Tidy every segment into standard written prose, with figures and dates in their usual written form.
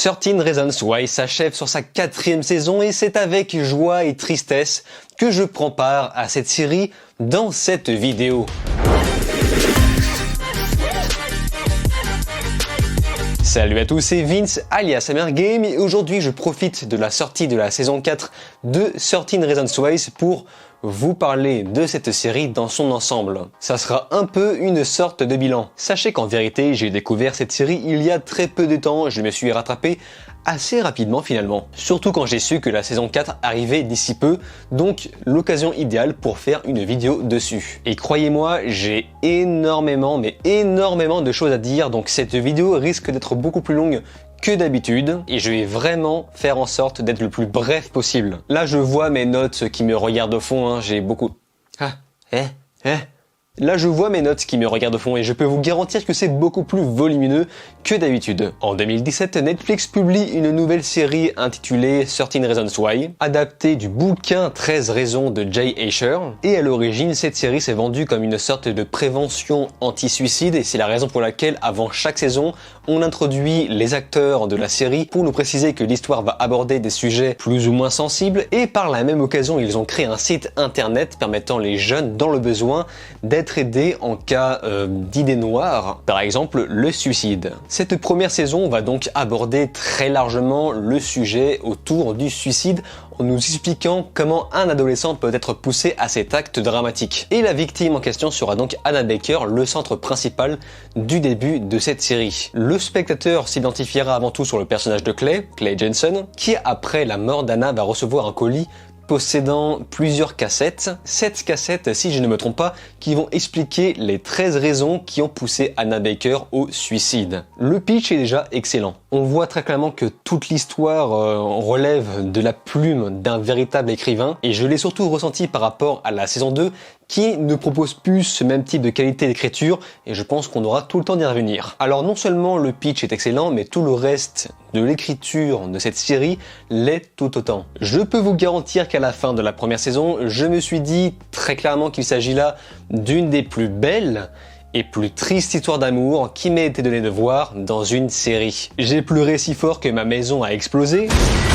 13 Reasons Why s'achève sur sa 4e saison et c'est avec joie et tristesse que je prends part à cette série dans cette vidéo. Salut à tous, c'est Vince alias Amergame et aujourd'hui je profite de la sortie de la saison 4 de 13 Reasons Why pour vous parler de cette série dans son ensemble. Ça sera un peu une sorte de bilan. Sachez qu'en vérité, j'ai découvert cette série il y a très peu de temps, je me suis rattrapé assez rapidement finalement. Surtout quand j'ai su que la saison 4 arrivait d'ici peu, donc l'occasion idéale pour faire une vidéo dessus. Et croyez-moi, j'ai énormément de choses à dire, donc cette vidéo risque d'être beaucoup plus longue que d'habitude et je vais vraiment faire en sorte d'être le plus bref possible. Là je vois mes notes qui me regardent au fond, hein, j'ai beaucoup... Là je vois mes notes qui me regardent au fond et je peux vous garantir que c'est beaucoup plus volumineux que d'habitude. En 2017, Netflix publie une nouvelle série intitulée 13 Reasons Why, adaptée du bouquin 13 raisons de Jay Asher. Et à l'origine, cette série s'est vendue comme une sorte de prévention anti-suicide et c'est la raison pour laquelle, avant chaque saison, on introduit les acteurs de la série pour nous préciser que l'histoire va aborder des sujets plus ou moins sensibles et par la même occasion, ils ont créé un site internet permettant les jeunes dans le besoin d'être aidés en cas d'idées noires, par exemple le suicide. Cette première saison va donc aborder très largement le sujet autour du suicide en nous expliquant comment un adolescent peut être poussé à cet acte dramatique. Et la victime en question sera donc Hannah Baker, le centre principal du début de cette série. Le spectateur s'identifiera avant tout sur le personnage de Clay Jensen, qui après la mort d'Hannah va recevoir un colis possédant plusieurs cassettes. 7 cassettes, si je ne me trompe pas, qui vont expliquer les 13 raisons qui ont poussé Hannah Baker au suicide. Le pitch est déjà excellent. On voit très clairement que toute l'histoire relève de la plume d'un véritable écrivain et je l'ai surtout ressenti par rapport à la saison 2 qui ne propose plus ce même type de qualité d'écriture et je pense qu'on aura tout le temps d'y revenir. Alors non seulement le pitch est excellent, mais tout le reste de l'écriture de cette série l'est tout autant. Je peux vous garantir qu'à la fin de la première saison, je me suis dit très clairement qu'il s'agit là d'une des plus belles et plus triste histoire d'amour qui m'a été donnée de voir dans une série. J'ai pleuré si fort que ma maison a explosé.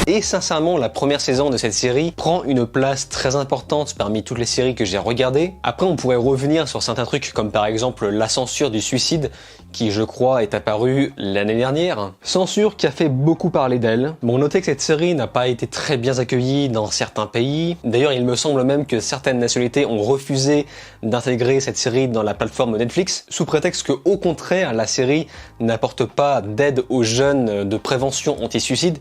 Et sincèrement, la première saison de cette série prend une place très importante parmi toutes les séries que j'ai regardées. Après, on pourrait revenir sur certains trucs comme par exemple la censure du suicide qui, je crois, est apparue l'année dernière. Censure qui a fait beaucoup parler d'elle. Bon, notez que cette série n'a pas été très bien accueillie dans certains pays. D'ailleurs, il me semble même que certaines nationalités ont refusé d'intégrer cette série dans la plateforme Netflix, sous prétexte que, au contraire, la série n'apporte pas d'aide aux jeunes de prévention anti-suicide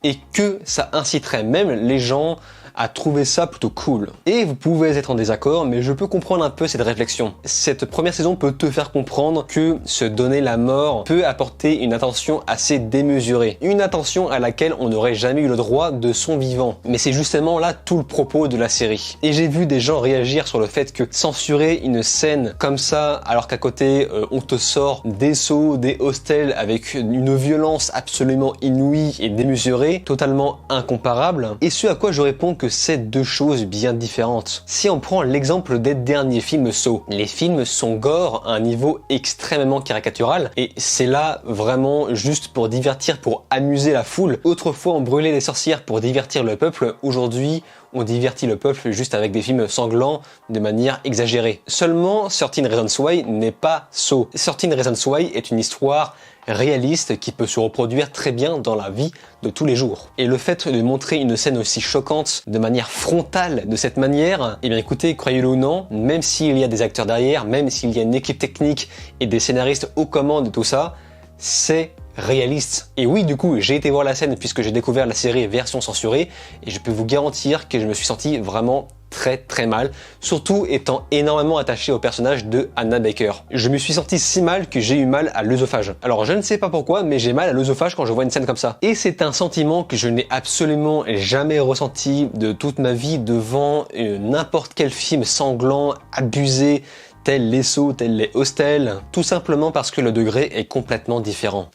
et que ça inciterait même les gens à trouver ça plutôt cool. Et vous pouvez être en désaccord, mais je peux comprendre un peu cette réflexion. Cette première saison peut te faire comprendre que se donner la mort peut apporter une attention assez démesurée. Une attention à laquelle on n'aurait jamais eu le droit de son vivant. Mais c'est justement là tout le propos de la série. Et j'ai vu des gens réagir sur le fait que censurer une scène comme ça, alors qu'à côté on te sort des seaux, des hostels avec une violence absolument inouïe et démesurée, totalement incomparable. Et ce à quoi je réponds que c'est deux choses bien différentes. Si on prend l'exemple des derniers films Saw, les films sont gore à un niveau extrêmement caricatural et c'est là vraiment juste pour divertir, pour amuser la foule. Autrefois on brûlait des sorcières pour divertir le peuple, aujourd'hui on divertit le peuple juste avec des films sanglants de manière exagérée. Seulement 13 Reasons Why n'est pas Saw. 13 Reasons Why est une histoire réaliste qui peut se reproduire très bien dans la vie de tous les jours. Et le fait de montrer une scène aussi choquante de manière frontale de cette manière, eh bien écoutez, croyez-le ou non, même s'il y a des acteurs derrière, même s'il y a une équipe technique et des scénaristes aux commandes de tout ça, c'est réaliste. Et oui, du coup, j'ai été voir la scène puisque j'ai découvert la série version censurée et je peux vous garantir que je me suis senti vraiment très mal, surtout étant énormément attaché au personnage de Hannah Baker. Je me suis senti si mal que j'ai eu mal à l'œsophage. Alors je ne sais pas pourquoi, mais j'ai mal à l'œsophage quand je vois une scène comme ça. Et c'est un sentiment que je n'ai absolument jamais ressenti de toute ma vie devant n'importe quel film sanglant, abusé, tel les Saw, tel les Hostels, tout simplement parce que le degré est complètement différent.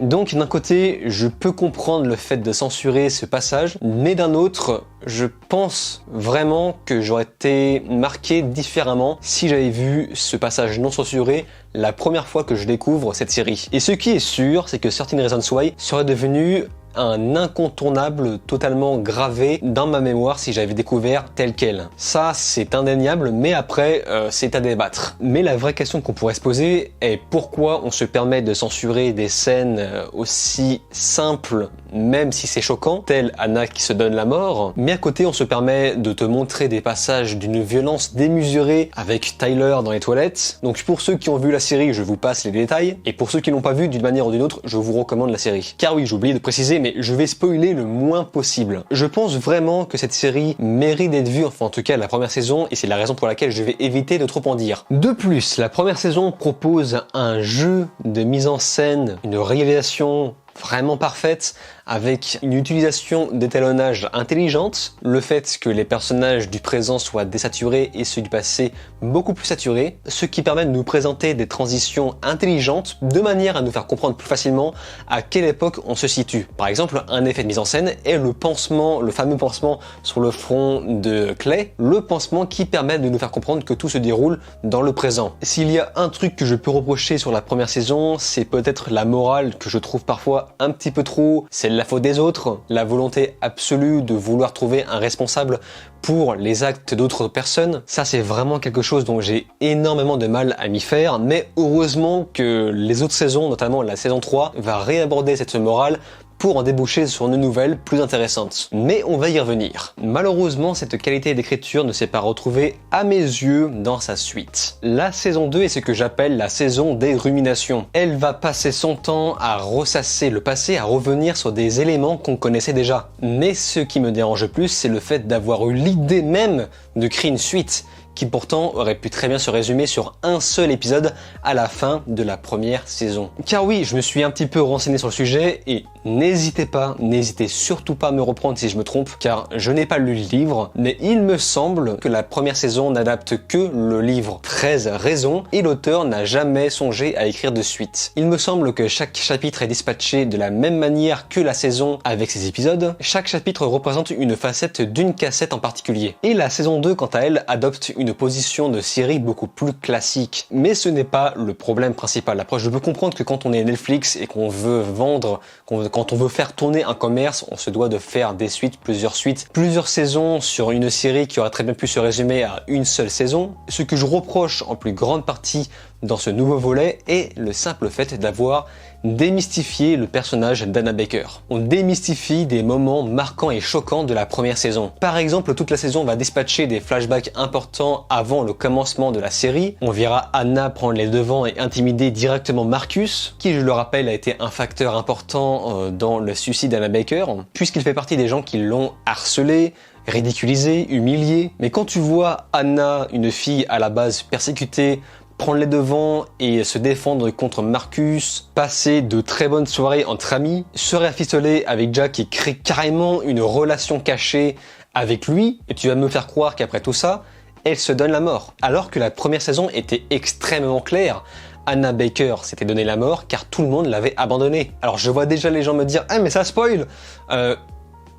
Donc d'un côté, je peux comprendre le fait de censurer ce passage, mais d'un autre, je pense vraiment que j'aurais été marqué différemment si j'avais vu ce passage non censuré la première fois que je découvre cette série. Et ce qui est sûr, c'est que 13 Reasons Why serait devenu un incontournable totalement gravé dans ma mémoire si j'avais découvert tel quel. Ça, c'est indéniable, mais après, c'est à débattre. Mais la vraie question qu'on pourrait se poser est pourquoi on se permet de censurer des scènes aussi simples, même si c'est choquant, telle Anna qui se donne la mort, mais à côté, on se permet de te montrer des passages d'une violence démesurée avec Tyler dans les toilettes. Donc pour ceux qui ont vu la série, je vous passe les détails, et pour ceux qui l'ont pas vu d'une manière ou d'une autre, je vous recommande la série. Car oui, j'ai oublié de préciser, mais je vais spoiler le moins possible. Je pense vraiment que cette série mérite d'être vue, enfin en tout cas la première saison, et c'est la raison pour laquelle je vais éviter de trop en dire. De plus, la première saison propose un jeu de mise en scène, une réalisation vraiment parfaite, avec une utilisation d'étalonnage intelligente, le fait que les personnages du présent soient désaturés et ceux du passé beaucoup plus saturés, ce qui permet de nous présenter des transitions intelligentes de manière à nous faire comprendre plus facilement à quelle époque on se situe. Par exemple, un effet de mise en scène est le pansement, le fameux pansement sur le front de Clay, le pansement qui permet de nous faire comprendre que tout se déroule dans le présent. S'il y a un truc que je peux reprocher sur la première saison, c'est peut-être la morale que je trouve parfois un petit peu trop, c'est la faute des autres, la volonté absolue de vouloir trouver un responsable pour les actes d'autres personnes. Ça, c'est vraiment quelque chose dont j'ai énormément de mal à m'y faire, mais heureusement que les autres saisons, notamment la saison 3, va réaborder cette morale pour en déboucher sur une nouvelle plus intéressante. Mais on va y revenir. Malheureusement, cette qualité d'écriture ne s'est pas retrouvée à mes yeux dans sa suite. La saison 2 est ce que j'appelle la saison des ruminations. Elle va passer son temps à ressasser le passé, à revenir sur des éléments qu'on connaissait déjà. Mais ce qui me dérange le plus, c'est le fait d'avoir eu l'idée même de créer une suite, qui pourtant aurait pu très bien se résumer sur un seul épisode à la fin de la première saison. Car oui, je me suis un petit peu renseigné sur le sujet et n'hésitez surtout pas à me reprendre si je me trompe, car je n'ai pas lu le livre, mais il me semble que la première saison n'adapte que le livre 13 raisons et l'auteur n'a jamais songé à écrire de suite. Il me semble que chaque chapitre est dispatché de la même manière que la saison avec ses épisodes. Chaque chapitre représente une facette d'une cassette en particulier. Et la saison 2, quant à elle, adopte une position de série beaucoup plus classique. Mais ce n'est pas le problème principal. Après, je peux comprendre que quand on est Netflix et qu'on veut vendre, quand on veut faire tourner un commerce, on se doit de faire des suites, plusieurs saisons sur une série qui aurait très bien pu se résumer à une seule saison. Ce que je reproche en plus grande partie dans ce nouveau volet est le simple fait d'avoir démystifié le personnage d'Anna Baker. On démystifie des moments marquants et choquants de la première saison. Par exemple, toute la saison va dispatcher des flashbacks importants avant le commencement de la série. On verra Anna prendre les devants et intimider directement Marcus, qui, je le rappelle, a été un facteur important dans le suicide d'Anna Baker, puisqu'il fait partie des gens qui l'ont harcelé, ridiculisé, humilié. Mais quand tu vois Anna, une fille à la base persécutée, prendre les devants et se défendre contre Marcus, passer de très bonnes soirées entre amis, se rafistoler avec Jack et créer carrément une relation cachée avec lui, et tu vas me faire croire qu'après tout ça, elle se donne la mort. Alors que la première saison était extrêmement claire. Anna Baker s'était donné la mort car tout le monde l'avait abandonnée. Alors je vois déjà les gens me dire « Ah mais ça spoil !»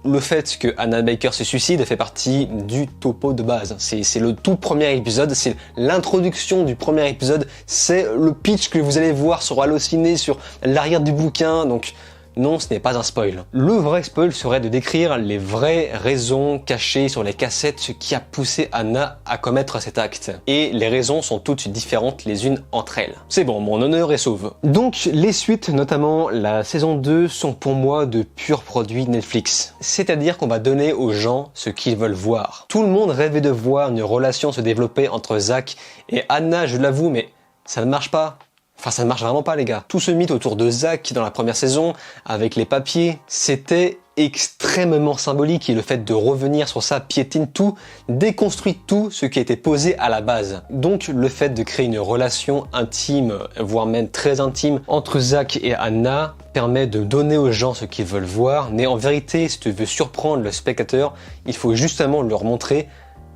Le fait que Anna Baker se suicide fait partie du topo de base. C'est le tout premier épisode, c'est l'introduction du premier épisode, c'est le pitch que vous allez voir sur Allociné, sur l'arrière du bouquin, donc non, ce n'est pas un spoil. Le vrai spoil serait de décrire les vraies raisons cachées sur les cassettes, ce qui a poussé Anna à commettre cet acte. Et les raisons sont toutes différentes les unes entre elles. C'est bon, mon honneur est sauve. Donc les suites, notamment la saison 2, sont pour moi de purs produits Netflix. C'est-à-dire qu'on va donner aux gens ce qu'ils veulent voir. Tout le monde rêvait de voir une relation se développer entre Zach et Anna, je l'avoue, mais ça ne marche pas. Enfin, ça ne marche vraiment pas, les gars. Tout ce mythe autour de Zach dans la première saison, avec les papiers, c'était extrêmement symbolique et le fait de revenir sur ça piétine tout, déconstruit tout ce qui a été posé à la base. Donc le fait de créer une relation intime, voire même très intime, entre Zach et Anna permet de donner aux gens ce qu'ils veulent voir, mais en vérité, si tu veux surprendre le spectateur, il faut justement leur montrer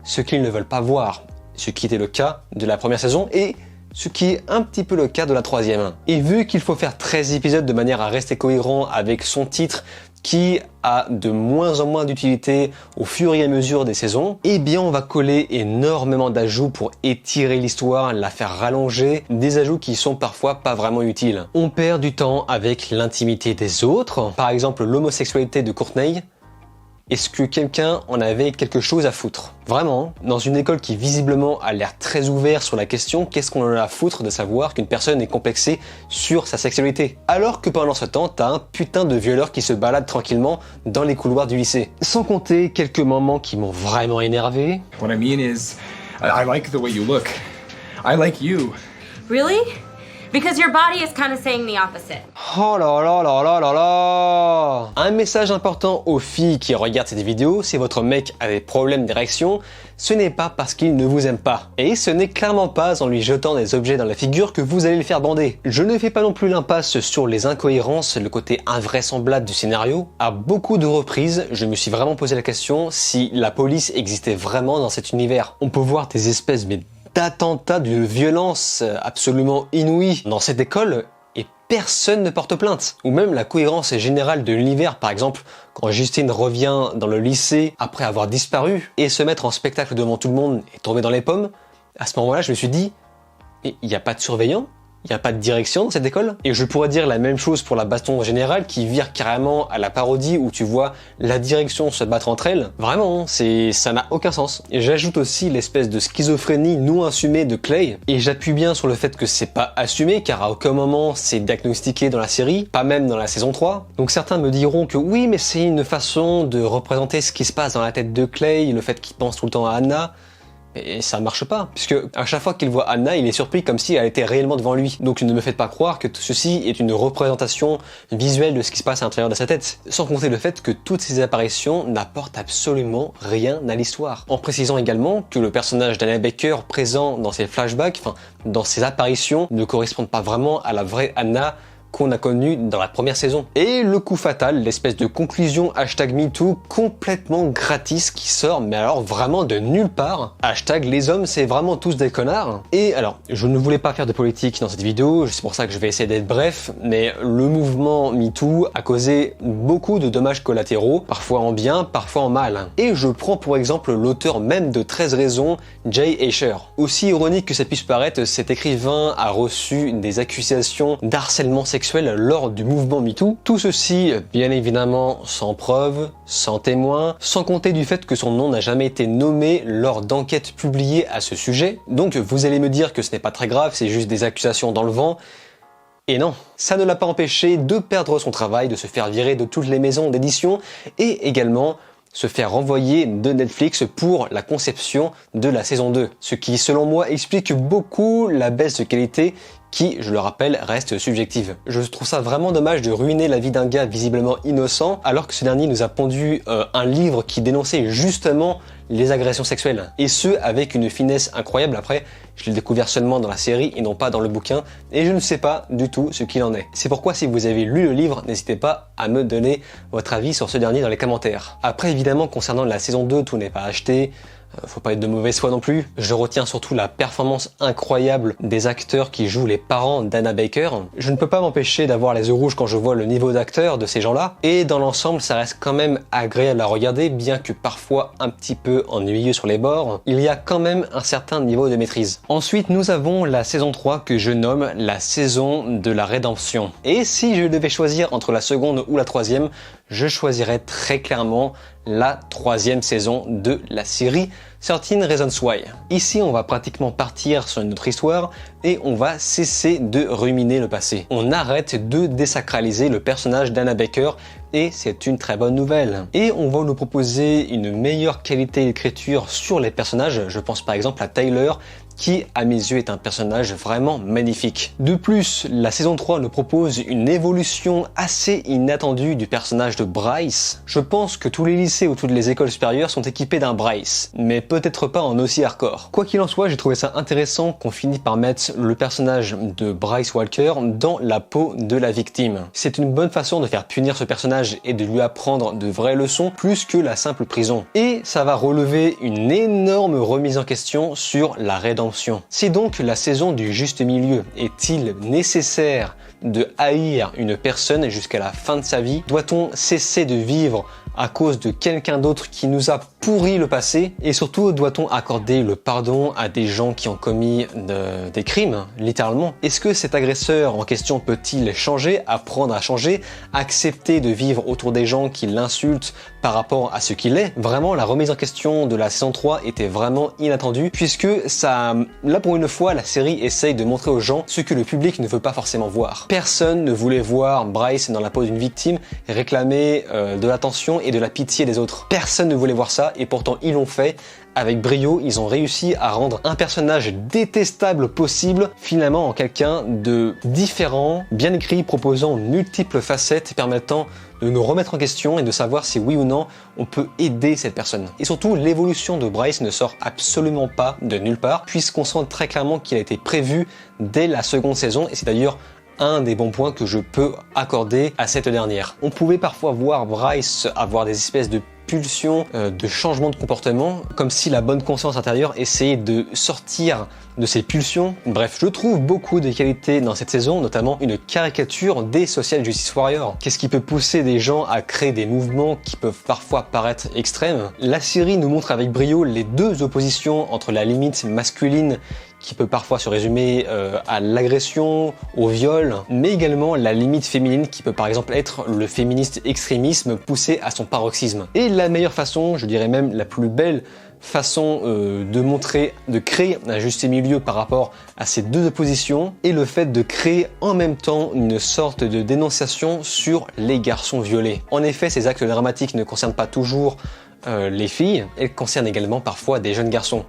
ce qu'ils ne veulent pas voir, ce qui était le cas de la première saison et ce qui est un petit peu le cas de la troisième. Et vu qu'il faut faire 13 épisodes de manière à rester cohérent avec son titre, qui a de moins en moins d'utilité au fur et à mesure des saisons, eh bien on va coller énormément d'ajouts pour étirer l'histoire, la faire rallonger, des ajouts qui sont parfois pas vraiment utiles. On perd du temps avec l'intimité des autres, par exemple l'homosexualité de Courtney. Est-ce que quelqu'un en avait quelque chose à foutre? Vraiment, dans une école qui visiblement a l'air très ouverte sur la question, qu'est-ce qu'on en a à foutre de savoir qu'une personne est complexée sur sa sexualité? Alors que pendant ce temps, t'as un putain de violeur qui se balade tranquillement dans les couloirs du lycée. Sans compter quelques moments qui m'ont vraiment énervé. What I mean is, I like the way you look. I like you. Really? Because your body is kind of saying the opposite. Oh là là là là là là! Un message important aux filles qui regardent cette vidéo, si votre mec a des problèmes d'érection, ce n'est pas parce qu'il ne vous aime pas. Et ce n'est clairement pas en lui jetant des objets dans la figure que vous allez le faire bander. Je ne fais pas non plus l'impasse sur les incohérences, le côté invraisemblable du scénario. À beaucoup de reprises, je me suis vraiment posé la question si la police existait vraiment dans cet univers. On peut voir des espèces d'attentats d'une violence absolument inouïe dans cette école et personne ne porte plainte. Ou même la cohérence générale de l'univers, par exemple, quand Justine revient dans le lycée après avoir disparu et se mettre en spectacle devant tout le monde et tomber dans les pommes, à ce moment-là, je me suis dit, mais il n'y a pas de surveillant? Il n'y a pas de direction dans cette école? Et je pourrais dire la même chose pour la baston générale qui vire carrément à la parodie où tu vois la direction se battre entre elles. Vraiment, ça n'a aucun sens. Et j'ajoute aussi l'espèce de schizophrénie non assumée de Clay. Et j'appuie bien sur le fait que c'est pas assumé car à aucun moment c'est diagnostiqué dans la série, pas même dans la saison 3. Donc certains me diront que oui, mais c'est une façon de représenter ce qui se passe dans la tête de Clay, le fait qu'il pense tout le temps à Anna. Et ça marche pas, puisque à chaque fois qu'il voit Anna, il est surpris comme si elle était réellement devant lui. Donc ne me faites pas croire que tout ceci est une représentation visuelle de ce qui se passe à l'intérieur de sa tête. Sans compter le fait que toutes ces apparitions n'apportent absolument rien à l'histoire. En précisant également que le personnage d'Anna Baker présent dans ses flashbacks, enfin dans ses apparitions, ne correspond pas vraiment à la vraie Anna qu'on a connu dans la première saison. Et le coup fatal, l'espèce de conclusion #MeToo complètement gratis qui sort, mais alors vraiment de nulle part. #les hommes c'est vraiment tous des connards. Et alors, je ne voulais pas faire de politique dans cette vidéo, c'est pour ça que je vais essayer d'être bref, mais le mouvement MeToo a causé beaucoup de dommages collatéraux, parfois en bien, parfois en mal. Et je prends pour exemple l'auteur même de 13 raisons, Jay Asher. Aussi ironique que ça puisse paraître, cet écrivain a reçu des accusations d'harcèlement sexuel lors du mouvement MeToo. Tout ceci, bien évidemment, sans preuve, sans témoin, sans compter du fait que son nom n'a jamais été nommé lors d'enquêtes publiées à ce sujet. Donc vous allez me dire que ce n'est pas très grave, c'est juste des accusations dans le vent. Et non, ça ne l'a pas empêché de perdre son travail, de se faire virer de toutes les maisons d'édition et également se faire renvoyer de Netflix pour la conception de la saison 2. Ce qui, selon moi, explique beaucoup la baisse de qualité qui, je le rappelle, reste subjective. Je trouve ça vraiment dommage de ruiner la vie d'un gars visiblement innocent alors que ce dernier nous a pondu un livre qui dénonçait justement les agressions sexuelles. Et ce, avec une finesse incroyable. Après, je l'ai découvert seulement dans la série et non pas dans le bouquin, et je ne sais pas du tout ce qu'il en est. C'est pourquoi si vous avez lu le livre, n'hésitez pas à me donner votre avis sur ce dernier dans les commentaires. Après, évidemment, concernant la saison 2, tout n'est pas acheté. Faut pas être de mauvaise foi non plus. Je retiens surtout la performance incroyable des acteurs qui jouent les parents d'Anna Baker. Je ne peux pas m'empêcher d'avoir les yeux rouges quand je vois le niveau d'acteurs de ces gens-là. Et dans l'ensemble, ça reste quand même agréable à regarder, bien que parfois un petit peu ennuyeux sur les bords. Il y a quand même un certain niveau de maîtrise. Ensuite, nous avons la saison 3 que je nomme la saison de la rédemption. Et si je devais choisir entre la seconde ou la troisième, je choisirais très clairement la troisième saison de la série 13 Reasons Why. Ici, on va pratiquement partir sur une autre histoire et on va cesser de ruminer le passé. On arrête de désacraliser le personnage d'Anna Baker et c'est une très bonne nouvelle. Et on va nous proposer une meilleure qualité d'écriture sur les personnages. Je pense par exemple à Tyler, qui, à mes yeux, est un personnage vraiment magnifique. De plus, la saison 3 nous propose une évolution assez inattendue du personnage de Bryce. Je pense que tous les lycées ou toutes les écoles supérieures sont équipés d'un Bryce, mais peut-être pas en aussi hardcore. Quoi qu'il en soit, j'ai trouvé ça intéressant qu'on finisse par mettre le personnage de Bryce Walker dans la peau de la victime. C'est une bonne façon de faire punir ce personnage et de lui apprendre de vraies leçons plus que la simple prison. Et ça va relever une énorme remise en question sur la rédemption rédemption. Si donc la saison du juste milieu est-il nécessaire de haïr une personne jusqu'à la fin de sa vie? Doit-on cesser de vivre à cause de quelqu'un d'autre qui nous a pourri le passé? Et surtout, doit-on accorder le pardon à des gens qui ont commis des crimes, littéralement? Est-ce que cet agresseur en question peut-il changer, apprendre à changer, accepter de vivre autour des gens qui l'insultent par rapport à ce qu'il est? Vraiment, la remise en question de la saison 3 était vraiment inattendue, puisque ça, là pour une fois, la série essaye de montrer aux gens ce que le public ne veut pas forcément voir. Personne ne voulait voir Bryce dans la peau d'une victime réclamer de l'attention et de la pitié des autres. Personne ne voulait voir ça, et pourtant ils l'ont fait. Avec brio, ils ont réussi à rendre un personnage détestable possible, finalement en quelqu'un de différent, bien écrit, proposant multiples facettes, permettant de nous remettre en question et de savoir si oui ou non on peut aider cette personne. Et surtout, l'évolution de Bryce ne sort absolument pas de nulle part, puisqu'on sent très clairement qu'il a été prévu dès la seconde saison, et c'est d'ailleurs un des bons points que je peux accorder à cette dernière. On pouvait parfois voir Bryce avoir des espèces de pulsions de changement de comportement, comme si la bonne conscience intérieure essayait de sortir de ses pulsions. Bref, je trouve beaucoup de qualités dans cette saison, notamment une caricature des social justice warriors. Qu'est-ce qui peut pousser des gens à créer des mouvements qui peuvent parfois paraître extrêmes? La série nous montre avec brio les deux oppositions entre la limite masculine qui peut parfois se résumer à l'agression, au viol, mais également la limite féminine qui peut par exemple être le féministe extrémisme poussé à son paroxysme. Et la meilleure façon, je dirais même la plus belle façon de créer un juste milieu par rapport à ces deux oppositions est le fait de créer en même temps une sorte de dénonciation sur les garçons violés. En effet, ces actes dramatiques ne concernent pas toujours les filles, elles concernent également parfois des jeunes garçons.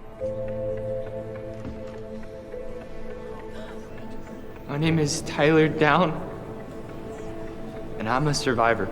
My name is Tyler Down, and I'm a survivor.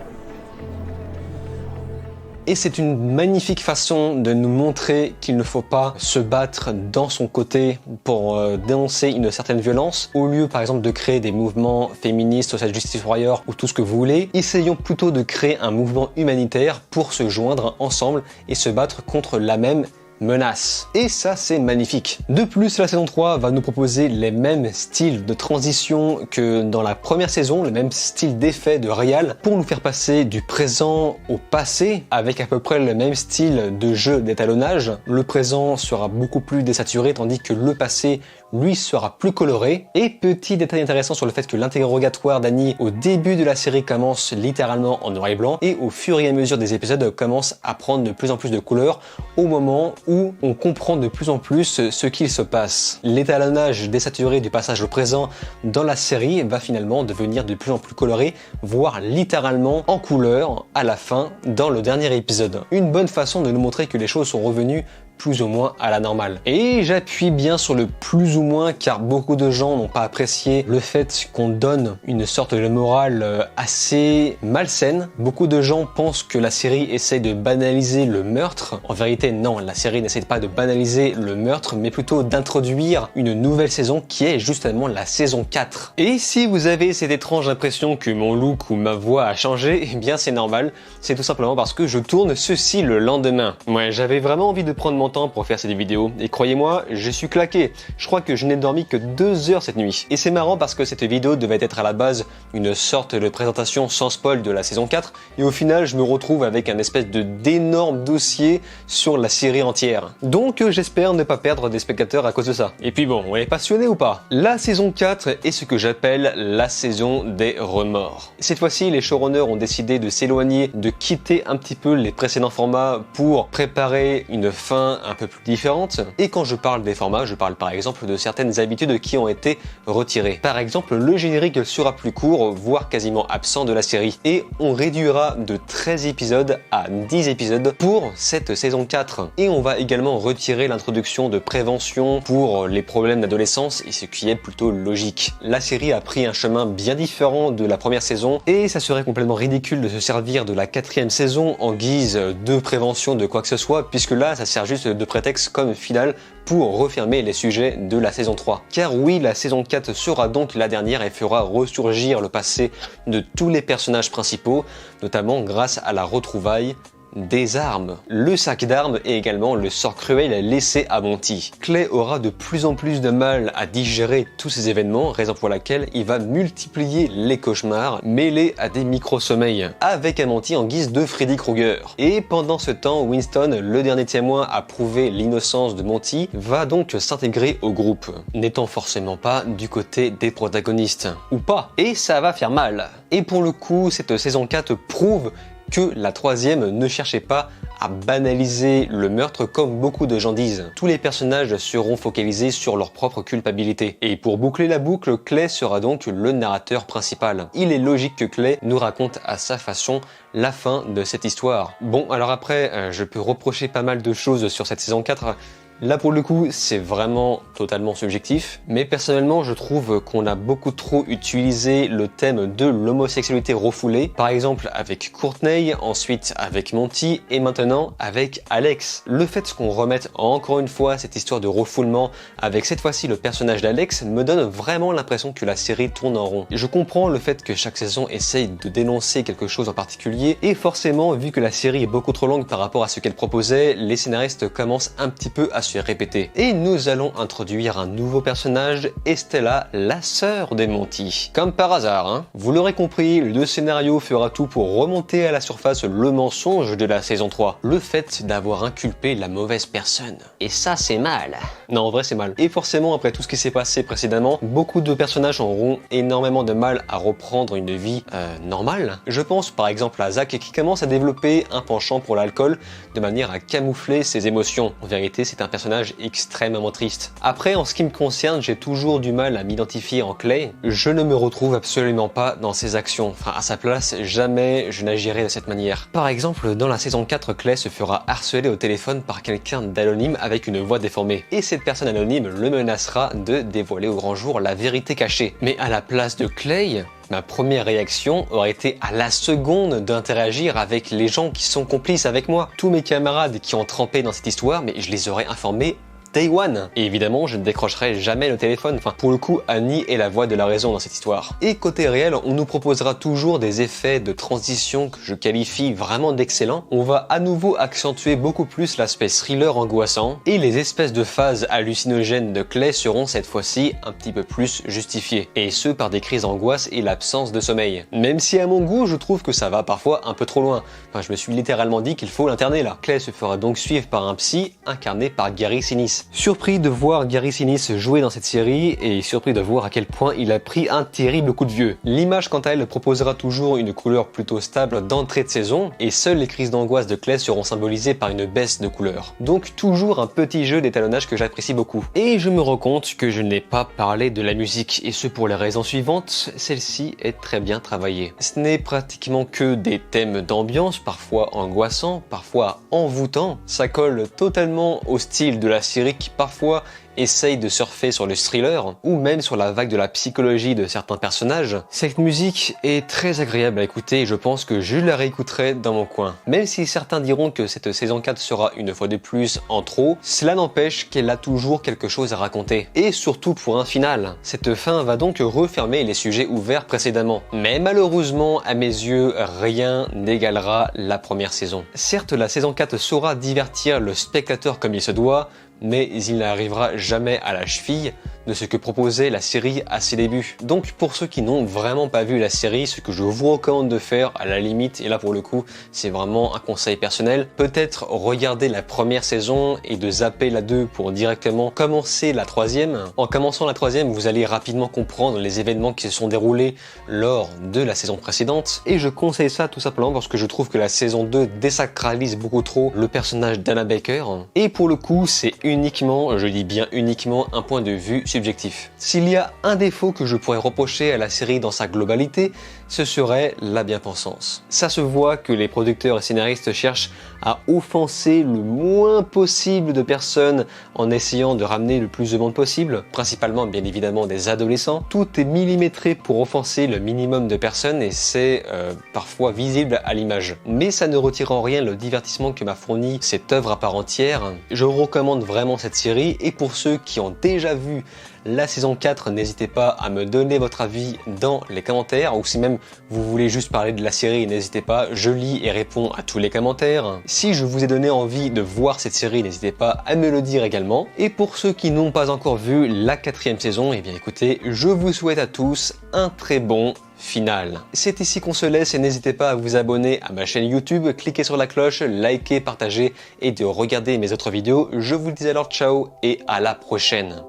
Et c'est une magnifique façon de nous montrer qu'il ne faut pas se battre dans son côté pour dénoncer une certaine violence. Au lieu par exemple de créer des mouvements féministes, social justice warrior ou tout ce que vous voulez, essayons plutôt de créer un mouvement humanitaire pour se joindre ensemble et se battre contre la même menace. Et ça, c'est magnifique. De plus, la saison 3 va nous proposer les mêmes styles de transition que dans la première saison, le même style d'effet de réal pour nous faire passer du présent au passé avec à peu près le même style de jeu d'étalonnage. Le présent sera beaucoup plus désaturé tandis que le passé, lui, sera plus coloré. Et petit détail intéressant sur le fait que l'interrogatoire d'Annie au début de la série commence littéralement en noir et blanc et au fur et à mesure des épisodes commence à prendre de plus en plus de couleurs au moment où on comprend de plus en plus ce qu'il se passe. L'étalonnage désaturé du passage au présent dans la série va finalement devenir de plus en plus coloré, voire littéralement en couleur à la fin dans le dernier épisode. Une bonne façon de nous montrer que les choses sont revenues plus ou moins à la normale. Et j'appuie bien sur le plus ou moins car beaucoup de gens n'ont pas apprécié le fait qu'on donne une sorte de morale assez malsaine. Beaucoup de gens pensent que la série essaie de banaliser le meurtre. En vérité, non, la série n'essaie pas de banaliser le meurtre, mais plutôt d'introduire une nouvelle saison qui est justement la saison 4. Et si vous avez cette étrange impression que mon look ou ma voix a changé, eh bien c'est normal. C'est tout simplement parce que je tourne ceci le lendemain. Ouais, j'avais vraiment envie de prendre mon temps pour faire cette vidéo et croyez-moi, je suis claqué. Je crois que je n'ai dormi que 2 heures cette nuit. Et c'est marrant parce que cette vidéo devait être à la base une sorte de présentation sans spoil de la saison 4 et au final je me retrouve avec un espèce d'énorme dossier sur la série entière. Donc j'espère ne pas perdre des spectateurs à cause de ça. Et puis bon, on est passionné ou pas? La saison 4 est ce que j'appelle la saison des remords. Cette fois-ci, les showrunners ont décidé de s'éloigner, de quitter un petit peu les précédents formats pour préparer une fin un peu plus différente. Et quand je parle des formats, je parle par exemple de certaines habitudes qui ont été retirées. Par exemple, le générique sera plus court, voire quasiment absent de la série. Et on réduira de 13 épisodes à 10 épisodes pour cette saison 4. Et on va également retirer l'introduction de prévention pour les problèmes d'adolescence, et ce qui est plutôt logique. La série a pris un chemin bien différent de la première saison, et ça serait complètement ridicule de se servir de la 4e saison en guise de prévention de quoi que ce soit, puisque là, ça sert juste de prétexte comme finale pour refermer les sujets de la saison 3. Car oui, la saison 4 sera donc la dernière et fera ressurgir le passé de tous les personnages principaux, notamment grâce à la retrouvaille des armes, le sac d'armes et également le sort cruel laissé à Monty. Clay aura de plus en plus de mal à digérer tous ces événements, raison pour laquelle il va multiplier les cauchemars mêlés à des micro-sommeils, avec un Monty en guise de Freddy Krueger. Et pendant ce temps, Winston, le dernier témoin à prouver l'innocence de Monty, va donc s'intégrer au groupe, n'étant forcément pas du côté des protagonistes. Ou pas, et ça va faire mal. Et pour le coup, cette saison 4 prouve que la troisième ne cherchait pas à banaliser le meurtre comme beaucoup de gens disent. Tous les personnages seront focalisés sur leur propre culpabilité. Et pour boucler la boucle, Clay sera donc le narrateur principal. Il est logique que Clay nous raconte à sa façon la fin de cette histoire. Bon, alors après, je peux reprocher pas mal de choses sur cette saison 4. Là pour le coup, c'est vraiment totalement subjectif, mais personnellement je trouve qu'on a beaucoup trop utilisé le thème de l'homosexualité refoulée, par exemple avec Courtney, ensuite avec Monty et maintenant avec Alex. Le fait qu'on remette encore une fois cette histoire de refoulement avec cette fois-ci le personnage d'Alex me donne vraiment l'impression que la série tourne en rond. Je comprends le fait que chaque saison essaye de dénoncer quelque chose en particulier et forcément vu que la série est beaucoup trop longue par rapport à ce qu'elle proposait, les scénaristes commencent un petit peu à se répéter. Et nous allons introduire un nouveau personnage, Estella, la sœur de Monty. Comme par hasard, hein. Vous l'aurez compris, le scénario fera tout pour remonter à la surface le mensonge de la saison 3. Le fait d'avoir inculpé la mauvaise personne. Et ça, c'est mal. Non, en vrai, c'est mal. Et forcément, après tout ce qui s'est passé précédemment, beaucoup de personnages auront énormément de mal à reprendre une vie normale. Je pense par exemple à Zach qui commence à développer un penchant pour l'alcool de manière à camoufler ses émotions. En vérité, c'est un personnage extrêmement triste. Après, en ce qui me concerne, j'ai toujours du mal à m'identifier en Clay. Je ne me retrouve absolument pas dans ses actions. Enfin, à sa place, jamais je n'agirais de cette manière. Par exemple, dans la saison 4, Clay se fera harceler au téléphone par quelqu'un d'anonyme avec une voix déformée. Et cette personne anonyme le menacera de dévoiler au grand jour la vérité cachée. Mais à la place de Clay, ma première réaction aurait été à la seconde d'interagir avec les gens qui sont complices avec moi. Tous mes camarades qui ont trempé dans cette histoire, mais je les aurais informés Day One. Et évidemment, je ne décrocherai jamais le téléphone. Enfin, pour le coup, Annie est la voix de la raison dans cette histoire. Et côté réel, on nous proposera toujours des effets de transition que je qualifie vraiment d'excellents. On va à nouveau accentuer beaucoup plus l'aspect thriller angoissant et les espèces de phases hallucinogènes de Clay seront cette fois-ci un petit peu plus justifiées. Et ce, par des crises d'angoisse et l'absence de sommeil. Même si à mon goût, je trouve que ça va parfois un peu trop loin. Enfin, je me suis littéralement dit qu'il faut l'interner là. Clay se fera donc suivre par un psy incarné par Gary Sinise. Surpris de voir Gary Sinise jouer dans cette série et surpris de voir à quel point il a pris un terrible coup de vieux. L'image quant à elle proposera toujours une couleur plutôt stable d'entrée de saison et seules les crises d'angoisse de Clay seront symbolisées par une baisse de couleur. Donc toujours un petit jeu d'étalonnage que j'apprécie beaucoup. Et je me rends compte que je n'ai pas parlé de la musique et ce pour les raisons suivantes, celle-ci est très bien travaillée. Ce n'est pratiquement que des thèmes d'ambiance, parfois angoissants, parfois envoûtants. Ça colle totalement au style de la série qui parfois essaye de surfer sur le thriller ou même sur la vague de la psychologie de certains personnages. Cette musique est très agréable à écouter et je pense que je la réécouterai dans mon coin. Même si certains diront que cette saison 4 sera une fois de plus en trop, cela n'empêche qu'elle a toujours quelque chose à raconter. Et surtout pour un final. Cette fin va donc refermer les sujets ouverts précédemment. Mais malheureusement, à mes yeux, rien n'égalera la première saison. Certes, la saison 4 saura divertir le spectateur comme il se doit, mais il n'arrivera jamais à la cheville de ce que proposait la série à ses débuts. Donc pour ceux qui n'ont vraiment pas vu la série, ce que je vous recommande de faire à la limite, et là pour le coup c'est vraiment un conseil personnel, peut-être regarder la première saison et de zapper la 2 pour directement commencer la troisième. En commençant la troisième, vous allez rapidement comprendre les événements qui se sont déroulés lors de la saison précédente, et je conseille ça tout simplement parce que je trouve que la saison 2 désacralise beaucoup trop le personnage d'Anna Baker, et pour le coup c'est uniquement, je dis bien uniquement, un point de vue subjectif. S'il y a un défaut que je pourrais reprocher à la série dans sa globalité, ce serait la bien-pensance. Ça se voit que les producteurs et scénaristes cherchent à offenser le moins possible de personnes en essayant de ramener le plus de monde possible, principalement bien évidemment des adolescents. Tout est millimétré pour offenser le minimum de personnes et c'est parfois visible à l'image. Mais ça ne retire en rien le divertissement que m'a fourni cette œuvre à part entière. Je recommande vraiment cette série et pour ceux qui ont déjà vu la saison 4, n'hésitez pas à me donner votre avis dans les commentaires, ou si même vous voulez juste parler de la série, n'hésitez pas, je lis et réponds à tous les commentaires. Si je vous ai donné envie de voir cette série, n'hésitez pas à me le dire également. Et pour ceux qui n'ont pas encore vu la 4e saison, eh bien écoutez, je vous souhaite à tous un très bon final. C'est ici qu'on se laisse et n'hésitez pas à vous abonner à ma chaîne YouTube, cliquez sur la cloche, likez, partagez et de regarder mes autres vidéos. Je vous dis alors ciao et à la prochaine.